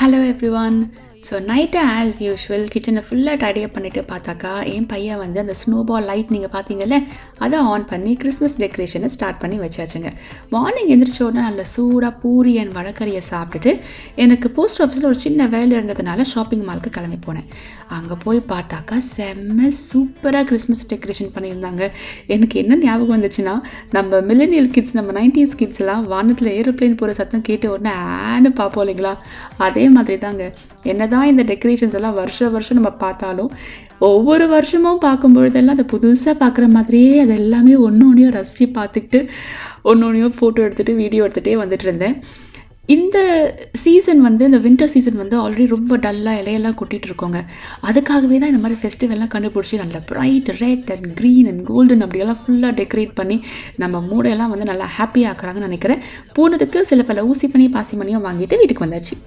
Hello everyone. So night as usual கிச்சனை ஃபுல்லாக டைடியப் பண்ணிவிட்டு பார்த்தாக்கா என் பையன் வந்து அந்த ஸ்னோபால் லைட் நீங்கள் பார்த்தீங்கல்ல அதை ஆன் பண்ணி கிறிஸ்மஸ் டெக்கரேஷனை ஸ்டார்ட் பண்ணி வச்சாச்சுங்க. மார்னிங் எந்திரிச்ச உடனே நல்ல சூடாக பூரி அண்ட் வடக்கறியை சாப்பிட்டுட்டு எனக்கு போஸ்ட் ஆஃபீஸில் ஒரு சின்ன வேலை இருந்ததுனால ஷாப்பிங் மாலுக்கு கிளம்பி போனேன். அங்கே போய் பார்த்தாக்கா செம்ம சூப்பராக கிறிஸ்மஸ் டெக்கரேஷன் பண்ணியிருந்தாங்க. எனக்கு என்ன ஞாபகம் வந்துச்சுன்னா, நம்ம மில்லேனியல் கிட்ஸ், நம்ம 90s கிட்ஸ் எல்லாம் வானத்தில் ஏரோப்ளேன் போகிற சத்தம் கேட்ட உடனே ஆன்னு பார்ப்போம் இல்லைங்களா, அதே மாதிரி தாங்க. என்னதான் இந்த டெக்கரேஷன்ஸ் எல்லாம் வருஷம் நம்ம பார்த்தாலும் ஒவ்வொரு வருஷமும் பார்க்கும்பொழுதெல்லாம் அதை புதுசாக பார்க்குற மாதிரியே அது எல்லாமே ஒன்றையும் ரசித்து பார்த்துக்கிட்டு ஒன்றையும் ஃபோட்டோ எடுத்துகிட்டு வீடியோ எடுத்துகிட்டே வந்துட்டு இருந்தேன். இந்த சீசன் வந்து, இந்த வின்டர் சீசன் வந்து ஆல்ரெடி ரொம்ப டல்லாக இலையெல்லாம் கொட்டிகிட்டு இருக்கோங்க. அதுக்காகவே தான் இந்த மாதிரி ஃபெஸ்டிவல்லாம் கண்டுபிடிச்சி நல்ல bright red and green and golden அப்படியெல்லாம் ஃபுல்லாக டெக்கரேட் பண்ணி நம்ம மூடையெல்லாம் வந்து நல்லா ஹாப்பியாக ஆக்குறாங்கன்னு நினைக்கிறேன். போனதுக்கு சில பல ஊசி பண்ணி பாசி பண்ணியும் வாங்கிட்டு வீட்டுக்கு வந்தாச்சு.